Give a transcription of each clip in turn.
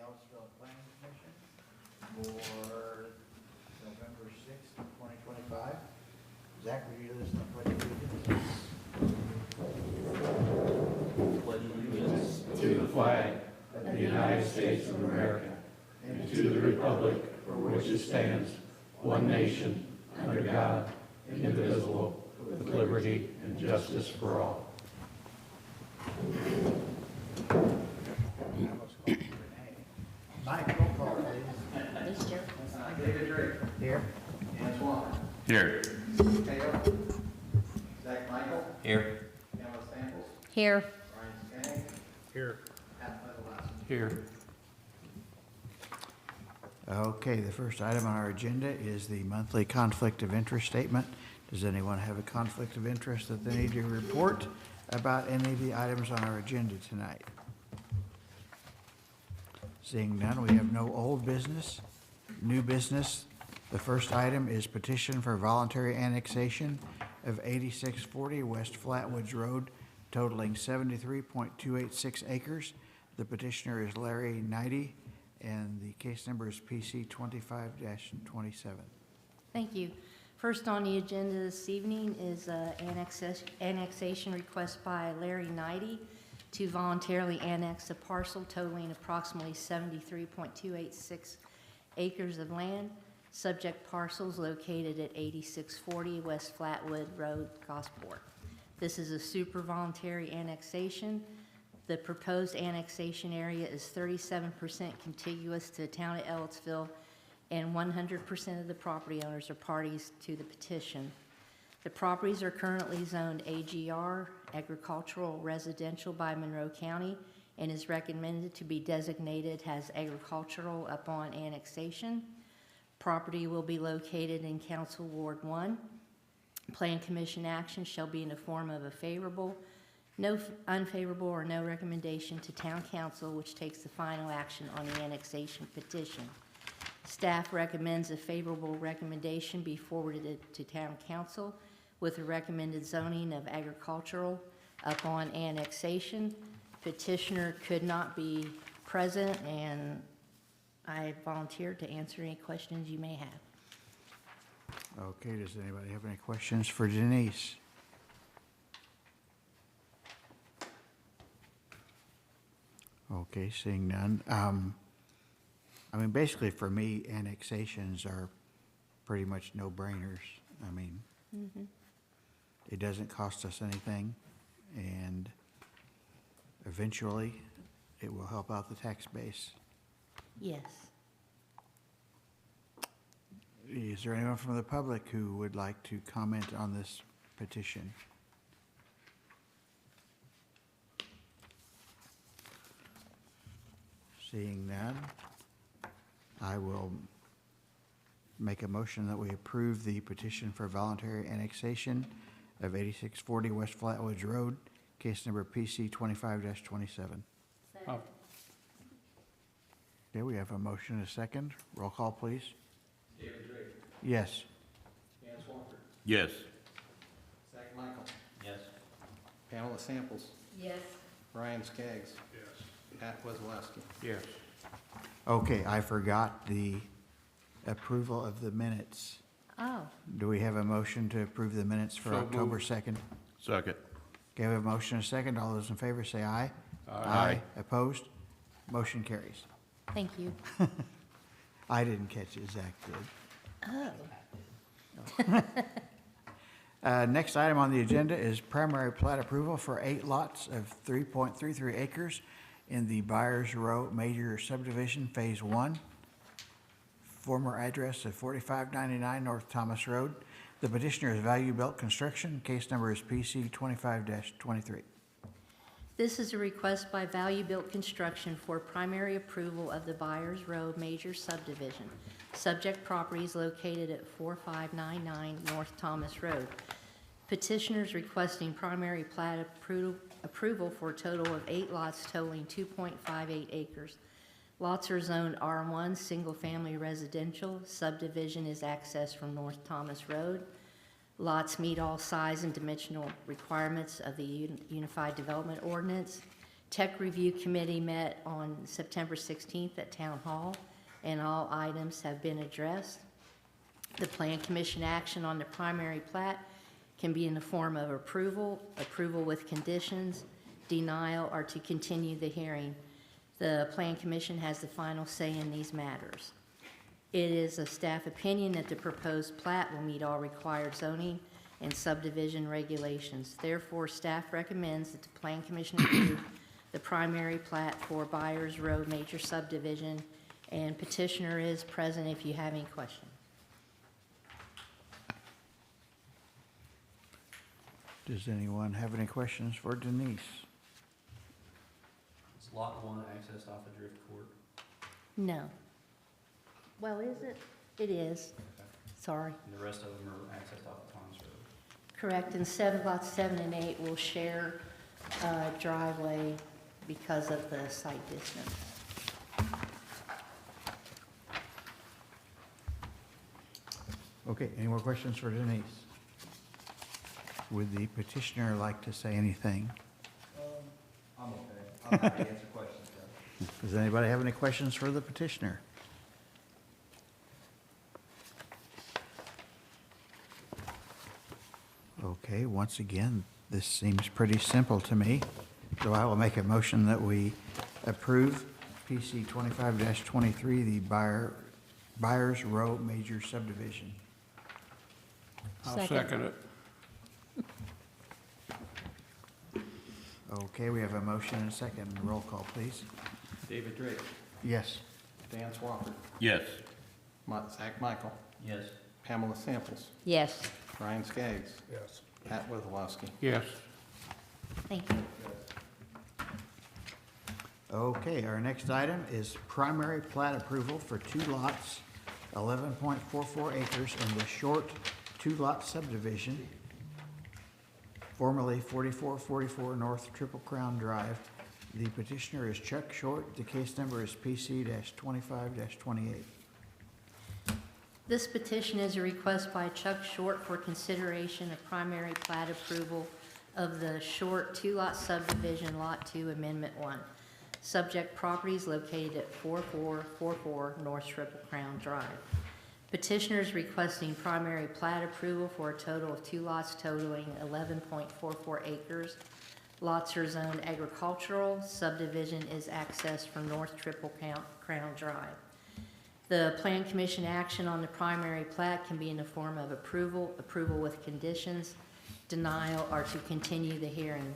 Ellettsville Planning Commission for November 6th, 2025. Zach, would you listen to pledge allegiance? To the flag of the United States of America and to the republic for which it stands, one nation, under God, indivisible, with liberty and justice for all. Mike, roll call, please. Mr. David Drake. Here. Dan Swan. Here. Taylor. Zach Michael. Here. Emma Samples. Here. Ryan Skaggs. Here. Pat Lettelowski. Here. Okay, the first item on our agenda is the monthly conflict of interest statement. Does anyone have a conflict of interest that they need to report about any of the items on our agenda tonight? Seeing none, we have no old business, new business. The first item is petition for voluntary annexation of 8640 West Flatwoods Road, totaling 73.286 acres. The petitioner is Larry Knighty, and the case number is PC 25-27. Thank you. First on the agenda this evening is annexation request by Larry Knighty to voluntarily annex a parcel totaling approximately 73.286 acres of land. Subject parcels located at 8640 West Flatwood Road, Gosport. This is a super voluntary annexation. The proposed annexation area is 37% contiguous to the town of Ellettsville, and 100% of the property owners are parties to the petition. The properties are currently zoned AGR, agricultural residential by Monroe County, and is recommended to be designated as agricultural upon annexation. Property will be located in Council Ward 1. Plan Commission action shall be in the form of a favorable, no unfavorable, or no recommendation to Town Council, which takes the final action on the annexation petition. Staff recommends a favorable recommendation be forwarded to Town Council with a recommended zoning of agricultural upon annexation. Petitioner could not be present, and I volunteered to answer any questions you may have. Okay, does anybody have any questions for Denise? Okay, seeing none. I mean, basically for me, annexations are pretty much no-brainers. I mean, it doesn't cost us anything, and eventually it will help out the tax base. Yes. Is there anyone from the public who would like to comment on this petition? Seeing none, I will make a motion that we approve the petition for voluntary annexation of 8640 West Flatwoods Road, case number PC 25-27. Oh. Okay, we have a motion and a second. Roll call, please. David Drake. Yes. Dan Swanford. Yes. Zach Michael. Yes. Pamela Samples. Yes. Ryan Skaggs. Yes. Pat Lettelowski. Yes. Okay, I forgot the approval of the minutes. Oh, Do we have a motion to approve the minutes for So October moved. 2nd? Second. Okay, we have a motion and a second. All those in favor say aye. Aye. Opposed? Motion carries. thank you. I didn't catch it, Zach did. Oh. Next item on the agenda is primary plat approval for 8 lots of 3.33 acres in the Byers Row Major Subdivision, Phase 1. Former address of 4599 North Thomas Road. The petitioner is Value Built Construction. Case number is PC 25-23. This is a request by Value Built Construction for primary approval of the Byers Road Major Subdivision. Subject property is located at 4599 North Thomas Road. Petitioners requesting primary plat approval for a total of 8 lots totaling 2.58 acres. Lots are zoned R1, single-family residential. Subdivision is accessed from North Thomas Road. Lots meet all size and dimensional requirements of the Unified Development Ordinance. Tech Review Committee met on September 16th at Town Hall, and all items have been addressed. The Plan Commission action on the primary plat can be in the form of approval, approval with conditions, denial, or to continue the hearing. The Plan Commission has the final say in these matters. It is a staff opinion that the proposed plat will meet all required zoning and subdivision regulations. Therefore, staff recommends that the Plan Commission approve the primary plat for Byers Road Major Subdivision, and petitioner is present if you have any questions. Does anyone have any questions for Denise? Is lot 1 accessed off of Drift Court? No. Well, is it? It is. Sorry. And the rest of them are accessed off of Thomas Road? Correct, and lots 7 and 8 will share driveway because of the site distance. Okay, any more questions for Denise? Would the petitioner like to say anything? I'm okay. I'm happy to answer questions, Judge. Does anybody have any questions for the petitioner? Okay, once again, this seems pretty simple to me, so I will make a motion that we approve PC 25-23, the Byers Row Major Subdivision. I'll second it. Okay, we have a motion and a second. Roll call, please. David Drake, Yes. Dan Swafford, Yes. Zach Michael, Yes. Pamela Samples, Yes, Brian Skaggs, Yes. Pat Withlowski. Yes. thank you. Okay, our next item is primary plat approval for 2 lots, 11.44 acres in the short 2-lot subdivision, formerly 4444 North Triple Crown Drive. The petitioner is Chuck Short. The case number is PC-25-28. This petition is a request by Chuck Short for consideration of primary plat approval of the short 2-lot subdivision, Lot 2, Amendment 1. Subject property is located at 4444 North Triple Crown Drive. Petitioner is requesting primary plat approval for a total of 2 lots totaling 11.44 acres. Lots are zoned agricultural. Subdivision is accessed from North Triple Crown Drive. The Plan Commission action on the primary plat can be in the form of approval, approval with conditions, denial, or to continue the hearing.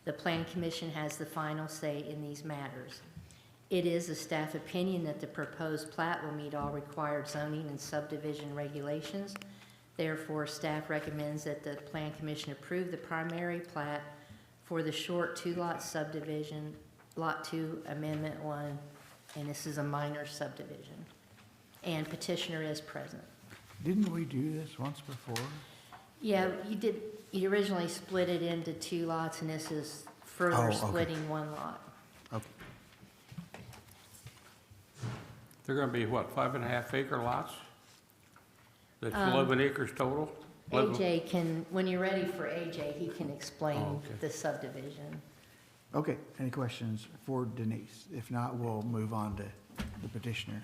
The Plan Commission has the final say in these matters. It is a staff opinion that the proposed plat will meet all required zoning and subdivision regulations. Therefore, staff recommends that the Plan Commission approve the primary plat for the short 2-lot subdivision, Lot 2, Amendment 1, and this is a minor subdivision. And petitioner is present. Didn't we do this once before? Yeah, you did, you originally split it into 2 lots, and this is Oh, further okay. splitting 1 lot. Okay. They're gonna be what, 5.5 acre lots? That's 11 acres total? 11 AJ can, when you're ready for AJ, he can explain Oh, okay. the subdivision. Okay, any questions for Denise? If not, we'll move on to the petitioner.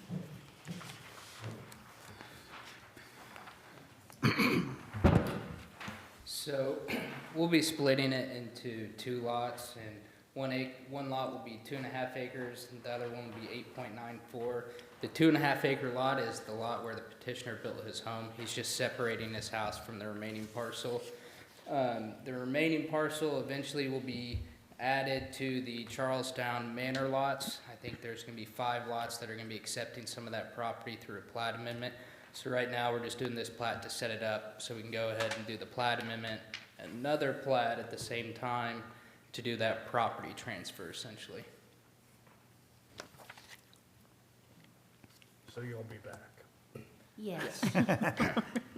So we'll be splitting it into 2 lots, and one lot will be 2.5 acres, and the other one will be 8.94. The 2.5 acre lot is the lot where the petitioner built his home. He's just separating his house from the remaining parcel. The remaining parcel eventually will be added to the Charlestown Manor lots. I think there's gonna be 5 lots that are gonna be accepting some of that property through a plat amendment. So right now, we're just doing this plat to set it up so we can go ahead and do the plat amendment, another plat at the same time to do that property transfer essentially. So you'll be back. Yes.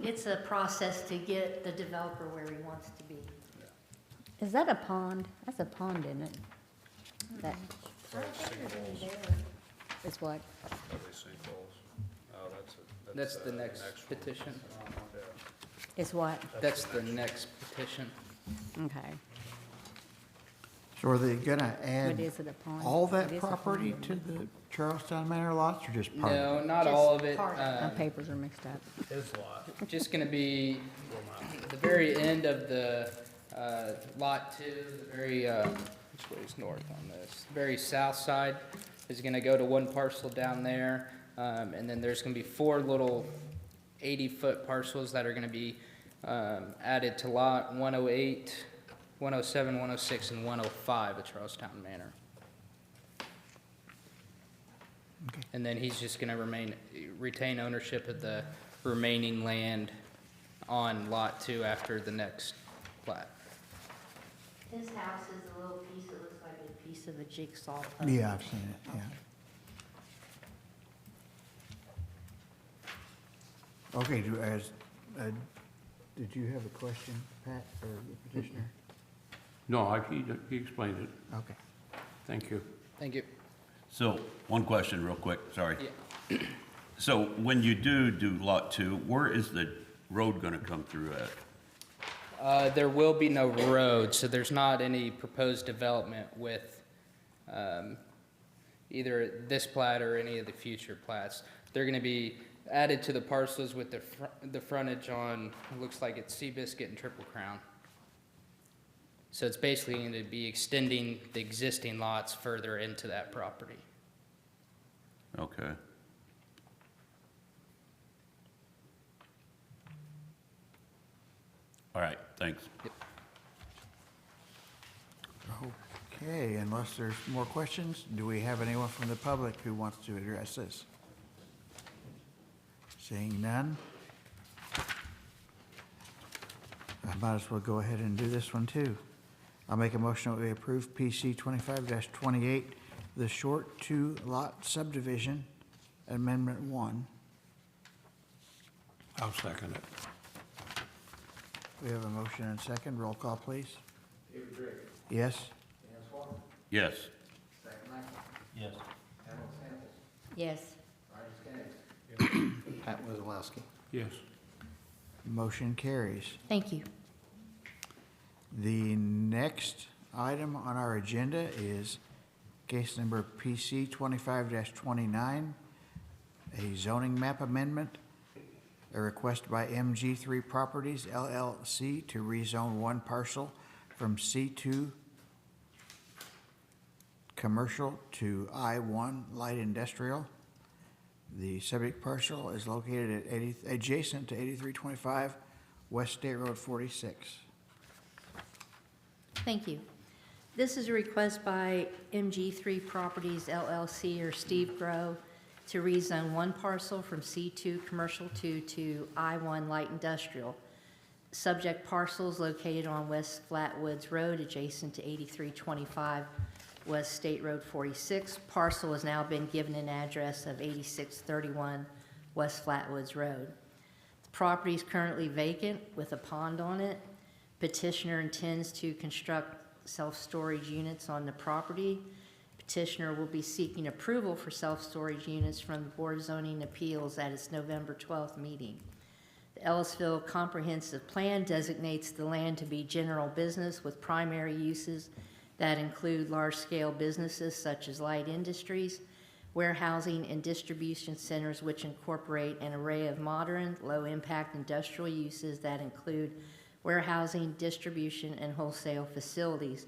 It's a process to get the developer where he wants to be. Is that a pond? That's a pond, isn't it? That is what? Are they sinkholes? Oh, That's the next petition. Is what? That's the next petition. Okay. So are they gonna But add is it a pond? all It that is a pond, property isn't to it? the Charlestown Manor lots or just part of it? No, not Just all of it. part of My papers are mixed up. His lot. Just gonna be the very end of the, lot 2, the very, which way is north on this? Very south side is gonna go to one parcel down there. And then there's gonna be 4 little 80-foot parcels that are gonna be, added to lot 108, 107, 106, and 105 at Charlestown Manor. Okay. And then he's just gonna retain ownership of the remaining land on lot 2 after the next plat. His house is a little piece that looks like a piece of a jigsaw puzzle. Yeah, I've seen it, yeah. Okay, did you have a question, Pat, or the petitioner? No, he explained it. Okay. Thank you. Thank you. So, one question real quick, sorry. Yeah. So, when you do Lot 2, where is the road gonna come through at? There will be no road, so there's not any proposed development with either this plat or any of the future plats. They're gonna be added to the parcels with the frontage on, it looks like it's Seabiscuit and Triple Crown. So it's basically going to be extending the existing lots further into that property. Okay. All right, thanks. Okay, unless there's more questions, do we have anyone from the public who wants to address this? Seeing none, I might as well go ahead and do this one too. I'll make a motion that we approve PC 25-28, the short 2-lot subdivision, Amendment 1. I'll second it. We have a motion and a second. Roll call, please. David Drake. Yes? Dan Swan. Yes. Zach Michael. Yes. Pamela Samples. Yes. Ryan Skaggs. Pat Wazalowski. Yes. Motion carries. Thank you. The next item on our agenda is case number PC 25-29, a zoning map amendment, a request by MG3 Properties LLC to rezone one parcel from C2 commercial to I1 light industrial. The subject parcel is located at adjacent to 8325 West State Road 46. Thank you. This is a request by MG3 Properties LLC or Steve Grow to rezone one parcel from C2 Commercial 2 to I1 Light Industrial. Subject parcels located on West Flatwoods Road adjacent to 8325 West State Road 46. Parcel has now been given an address of 8631 West Flatwoods Road. The property is currently vacant with a pond on it. Petitioner intends to construct self-storage units on the property. Petitioner will be seeking approval for self-storage units from the Board of Zoning Appeals at its November 12th meeting. The Ellettsville Comprehensive Plan designates the land to be general business with primary uses that include large-scale businesses such as light industries, warehousing, and distribution centers which incorporate an array of modern, low-impact industrial uses that include warehousing, distribution, and wholesale facilities.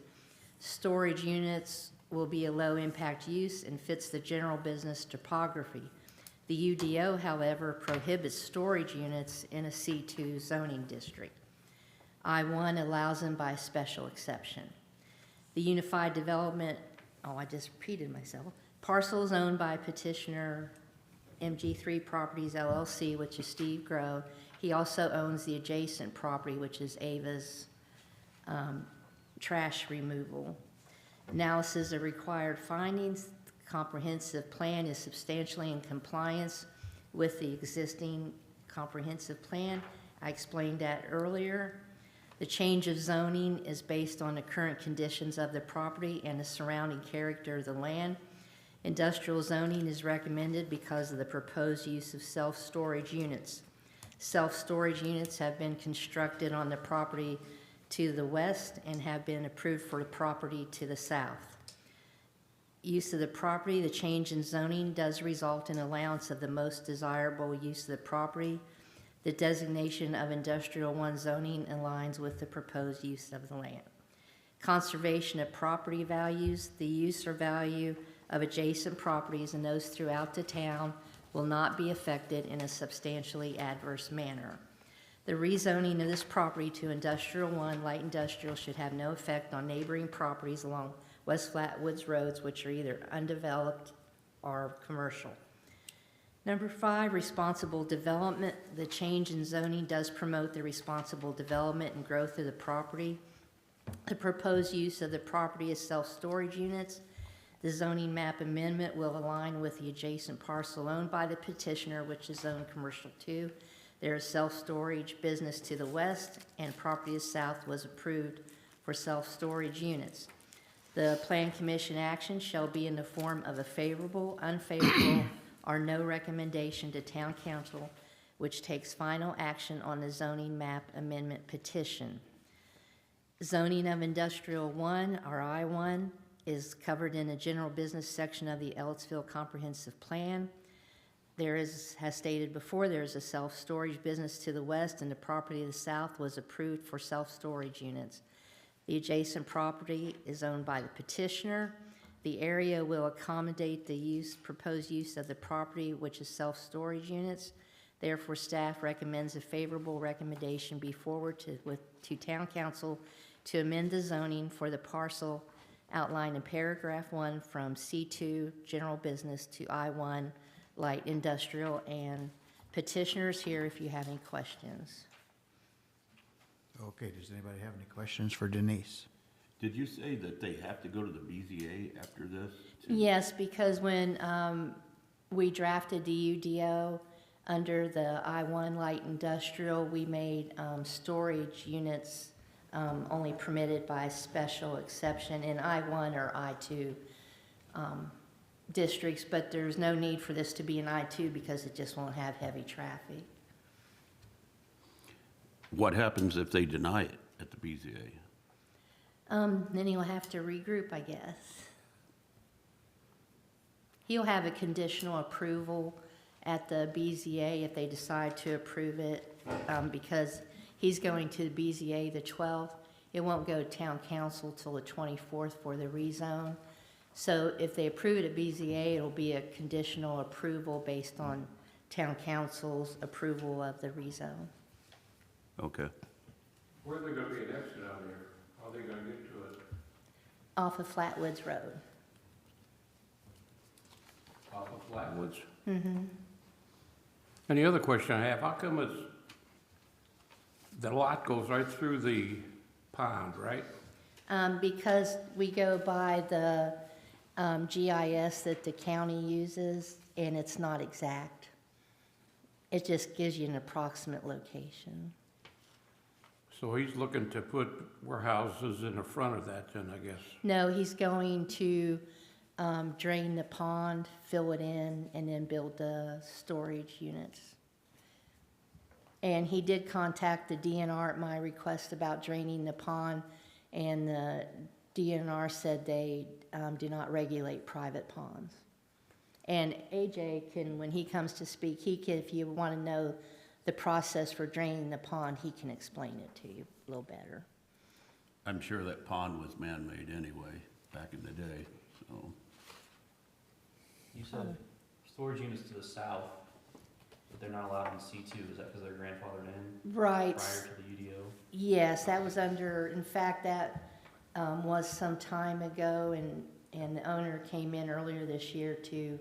Storage units will be a low-impact use and fits the general business topography. The UDO, however, prohibits storage units in a C2 zoning district. I1 allows them by special exception. The Unified Development, I just repeated myself, parcel is owned by petitioner MG3 Properties LLC, which is Steve Grow. He also owns the adjacent property, which is Ava's trash removal. Analysis of required findings. The comprehensive plan is substantially in compliance with the existing comprehensive plan. I explained that earlier. The change of zoning is based on the current conditions of the property and the surrounding character of the land. Industrial zoning is recommended because of the proposed use of self-storage units. Self-storage units have been constructed on the property to the west and have been approved for the property to the south. Use of the property, the change in zoning does result in allowance of the most desirable use of the property. The designation of Industrial 1 zoning aligns with the proposed use of the land. Conservation of property values, the use or value of adjacent properties and those throughout the town will not be affected in a substantially adverse manner. The rezoning of this property to Industrial 1, light industrial, should have no effect on neighboring properties along West Flatwoods roads, which are either undeveloped or commercial. Number 5, responsible development. The change in zoning does promote the responsible development and growth of the property. The proposed use of the property is self-storage units. The zoning map amendment will align with the adjacent parcel owned by the petitioner, which is zoned commercial 2. There is self-storage business to the west, and property to the south was approved for self-storage units. The Plan Commission action shall be in the form of a favorable, unfavorable, or no recommendation to Town Council, which takes final action on the zoning map amendment petition. Zoning of Industrial 1, or I-1, is covered in the general business section of the Ellettsville Comprehensive Plan. There is, as stated before, there is a self-storage business to the west, and the property to the south was approved for self-storage units. The adjacent property is owned by the petitioner. The area will accommodate the proposed use of the property, which is self-storage units. Therefore, staff recommends a favorable recommendation be forward to Town Council to amend the zoning for the parcel outlined in paragraph 1 from C2 general business to I1 light industrial, and petitioners here if you have any questions. Okay, does anybody have any questions for Denise? Did you say that they have to go to the BZA after this? Yes, because when we drafted the UDO under the I1 light industrial, we made storage units only permitted by special exception in I1 or I2 districts, but there's no need for this to be an I2 because it just won't have heavy traffic. What happens if they deny it at the BZA? Then he'll have to regroup, I guess. He'll have a conditional approval at the BZA if they decide to approve it, because he's going to the BZA the 12th. It won't go to Town Council till the 24th for the rezone. So if they approve it at BZA, it'll be a conditional approval based on Town Council's approval of the rezone. Okay. Where are they gonna be an exit out here? How are they gonna get to it? Off of Flatwoods Road. Off of Flatwoods? Mm-hmm. And the other question I have, how come the lot goes right through the pond, right? Because we go by the GIS that the county uses, and it's not exact. It just gives you an approximate location. So he's looking to put warehouses in the front of that then, I guess. No, he's going to drain the pond, fill it in, and then build the storage units. And he did contact the DNR at my request about draining the pond, and the DNR said they do not regulate private ponds. And AJ can, when he comes to speak, he can, if you want to know the process for draining the pond, he can explain it to you a little better. I'm sure that pond was man-made anyway, back in the day, so. You said storage units to the south, but they're not allowed in C2. Is that because they're grandfathered in Right. prior to the UDO? Yes, that was under, in fact, that was some time ago, and the owner came in earlier this year to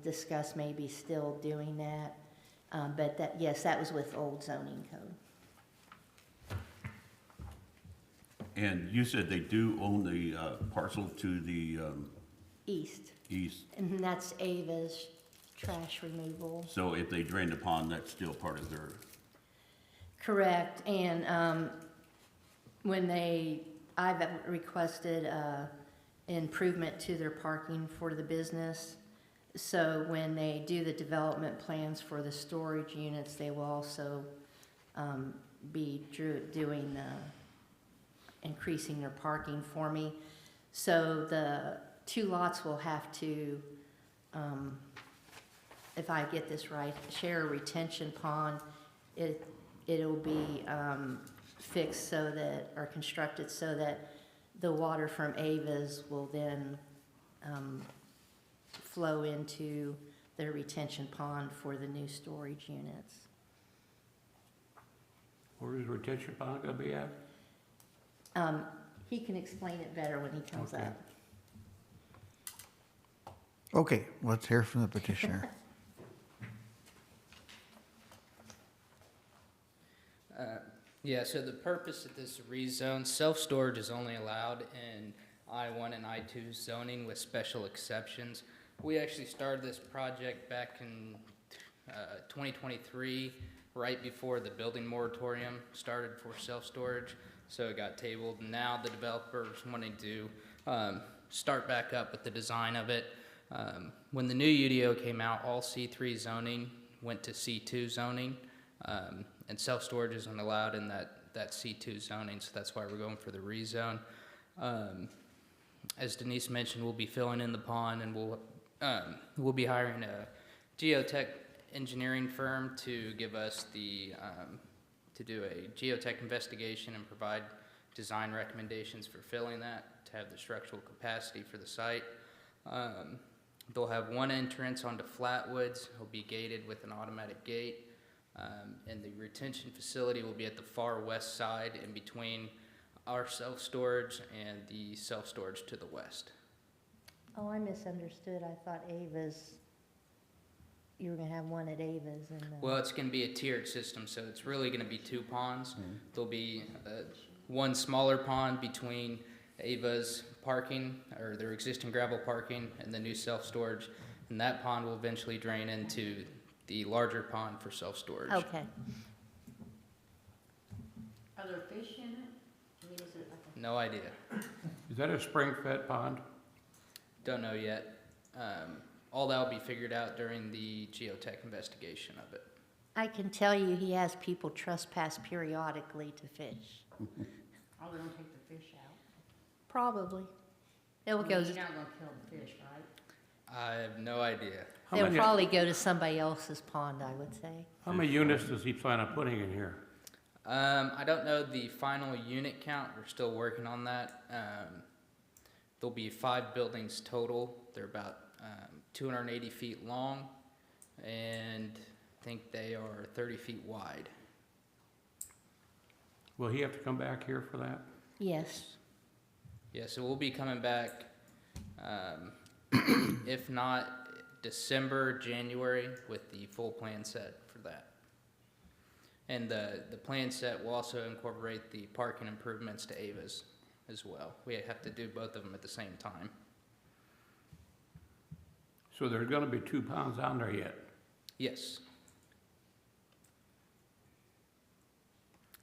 discuss maybe still doing that. But that, yes, that was with old zoning code. And you said they do own the parcel to the East, east, and that's Ava's trash removal. so if they drain the pond, that's still part of their, Correct, and when I've requested improvement to their parking for the business. So when they do the development plans for the storage units, they will also be doing increasing their parking for me. So the 2 lots will have to, if I get this right, share a retention pond. It'll be fixed so that, or constructed so that the water from Ava's will then flow into their retention pond for the new storage units. Where's the retention pond gonna be at? He can explain it better when he comes Okay. up. Okay, let's hear from the petitioner. Yeah, so the purpose of this rezone, self-storage is only allowed in I-1 and I-2 zoning with special exceptions. We actually started this project back in 2023, right before the building moratorium started for self-storage, so it got tabled. Now the developers wanting to start back up with the design of it. When the new UDO came out, all C3 zoning went to C2 zoning. And self-storage isn't allowed in that C2 zoning, so that's why we're going for the rezone. As Denise mentioned, we'll be filling in the pond, and we'll be hiring a geotech engineering firm to give us to do a geotech investigation and provide design recommendations for filling that, to have the structural capacity for the site. They'll have one entrance onto Flatwoods. It'll be gated with an automatic gate. And the retention facility will be at the far west side in between our self-storage and the self-storage to the west. Oh, I misunderstood. I thought Ava's, you were gonna have one at Ava's and. Well, it's going to be a tiered system, so it's really going to be 2 ponds. There'll be one smaller pond between Ava's parking, or their existing gravel parking, and the new self-storage, and that pond will eventually drain into the larger pond for self-storage. Okay. Are there fish in it? I mean, is it like No idea. Is that a spring-fed pond? Don't know yet. All that will be figured out during the geotech investigation of it. I can tell you he has people trespass periodically to fish. Oh, they don't take the fish out? Probably. They'll I mean, go, you're not gonna kill the fish, right? I have no idea. How they'll many- probably go to somebody else's pond, I would say. How many units does he plan on putting in here? I don't know the final unit count. We're still working on that. There'll be 5 buildings total. They're about 280 feet long, and I think they are 30 feet wide. Will he have to come back here for that? Yes. Yeah, so we'll be coming back, if not December, January, with the full plan set for that. And the plan set will also incorporate the parking improvements to Ava's as well. We have to do both of them at the same time. So there's gonna be 2 ponds on there yet? Yes.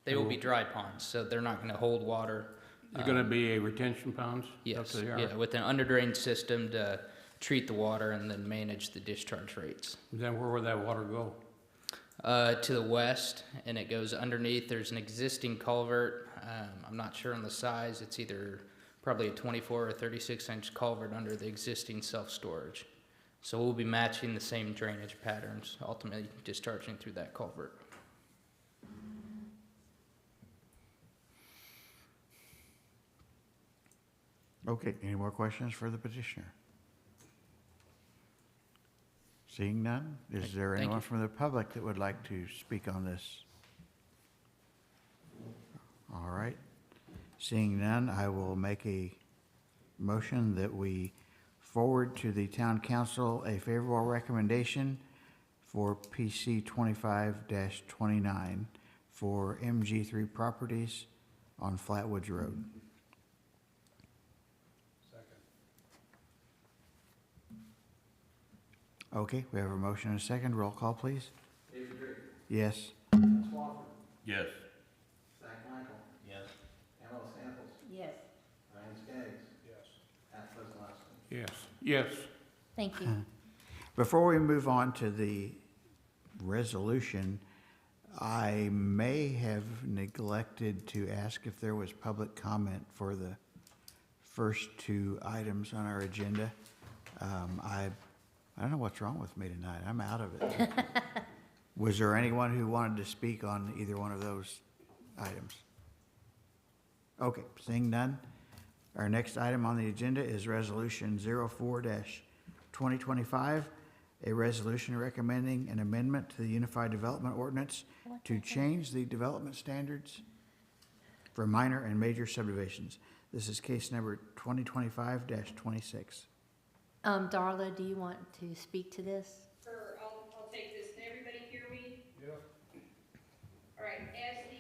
They will be dry ponds, so they're not gonna hold water. There's gonna be a retention ponds? Yes, That's what they are? yeah, with an underdrain system to treat the water and then manage the discharge rates. Then where will that water go? To the west, and it goes underneath. There's an existing culvert. I'm not sure on the size. It's either probably a 24 or 36-inch culvert under the existing self-storage. So we'll be matching the same drainage patterns, ultimately discharging through that culvert. Okay, any more questions for the petitioner? Seeing none, is there Thank anyone you. from the public that would like to speak on this? All right. Seeing none, I will make a motion that we forward to the town council a favorable recommendation for PC 25-29 for MG3 properties on Flatwoods Road. Okay, we have a motion and a second. Roll call, please. David Drake, Yes. Dennis Swafford, Yes. Zach Michael, Yes. Pamela Samples, Yes. Ryan Skaggs. Yes. Pat Wazalowski. Yes. Yes. Thank you. Before we move on to the resolution, I may have neglected to ask if there was public comment for the first two items on our agenda. I don't know what's wrong with me tonight. I'm out of it. Was there anyone who wanted to speak on either one of those items? Okay, seeing none. Our next item on the agenda is Resolution 04-2025, a resolution recommending an amendment to the Unified Development Ordinance to change the development standards for minor and major subdivisions. This is case number 2025-26. Darla, do you want to speak to this? Sure, I'll take this. Can everybody hear me? Yeah. All right, as the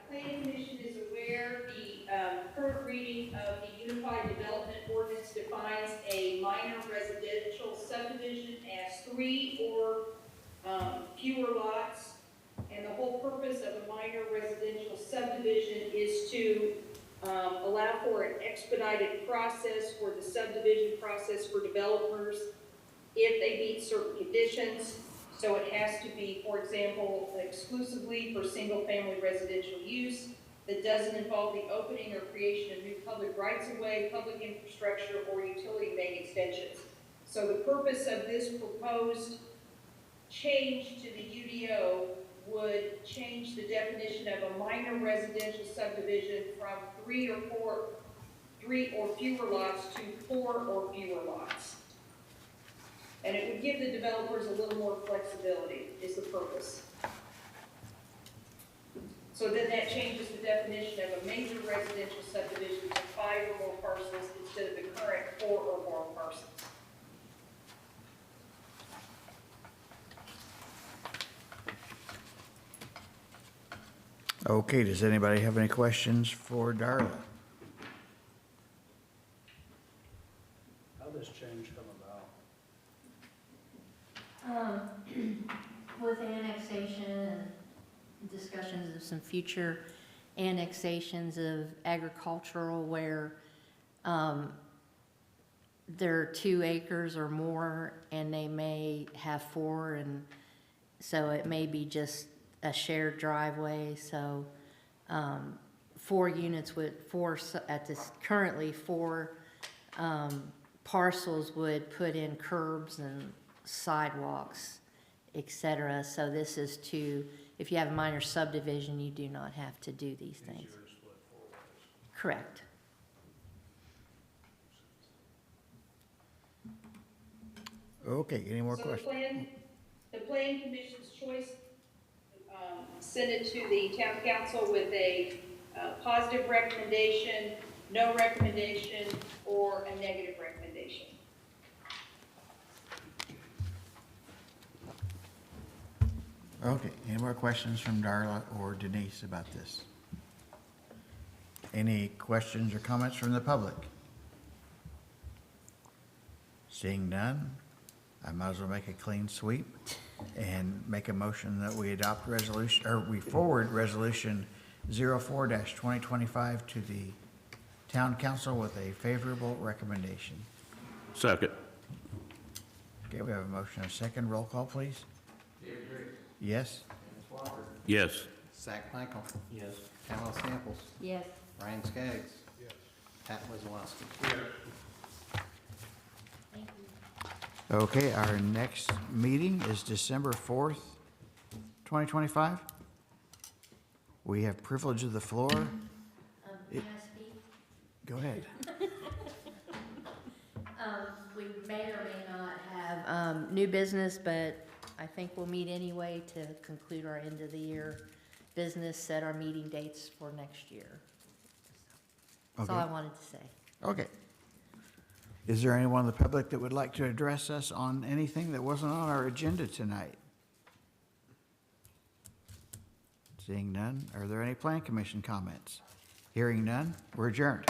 Planning Commission is aware, the current reading of the Unified Development Ordinance defines a minor residential subdivision as 3 or fewer lots. And the whole purpose of a minor residential subdivision is to allow for an expedited process for the subdivision process for developers if they meet certain conditions. So it has to be, for example, exclusively for single-family residential use that doesn't involve the opening or creation of new public rights-of-way, public infrastructure, or utility main extensions. So the purpose of this proposed change to the UDO would change the definition of a minor residential subdivision from 3 or fewer lots to 4 or fewer lots. And it would give the developers a little more flexibility, is the purpose. So then that changes the definition of a major residential subdivision to 5 or more parcels instead of the current 4 or more parcels. Okay, does anybody have any questions for Darla? How does change come about? With annexation and discussions of some future annexations of agricultural where there are 2 acres or more and they may have 4, and so it may be just a shared driveway. So 4 units would, at this currently 4 parcels would put in curbs and sidewalks, etc. So this is to, if you have a minor subdivision, you do not have to do these things. Easier to split 4 ways. Correct. Okay, any more So questions? the Planning Commission's choice send it to the town council with a positive recommendation, no recommendation, or a negative recommendation. Okay, any more questions from Darla or Denise about this? Any questions or comments from the public? Seeing none, I might as well make a clean sweep and make a motion that we adopt resolution, or we forward resolution 04-2025 to the town council with a favorable recommendation. Second. Okay, we have a motion and a second. Roll call, please. David Drake. Yes? Dennis Walker. Yes. Zach Michael. Yes. Pamela Samples. Yes. Ryan Skaggs. Yes. Pat Wazalowski. Thank you. Okay, our next meeting is December 4th, 2025. We have privilege of the floor. Can I speak? Go ahead. We may or may not have new business, but I think we'll meet anyway to conclude our end of the year business, set our meeting dates for next year. That's all I Okay. wanted to say. Okay. Is there anyone in the public that would like to address us on anything that wasn't on our agenda tonight? Seeing none, are there any plan commission comments? Hearing none, we're adjourned.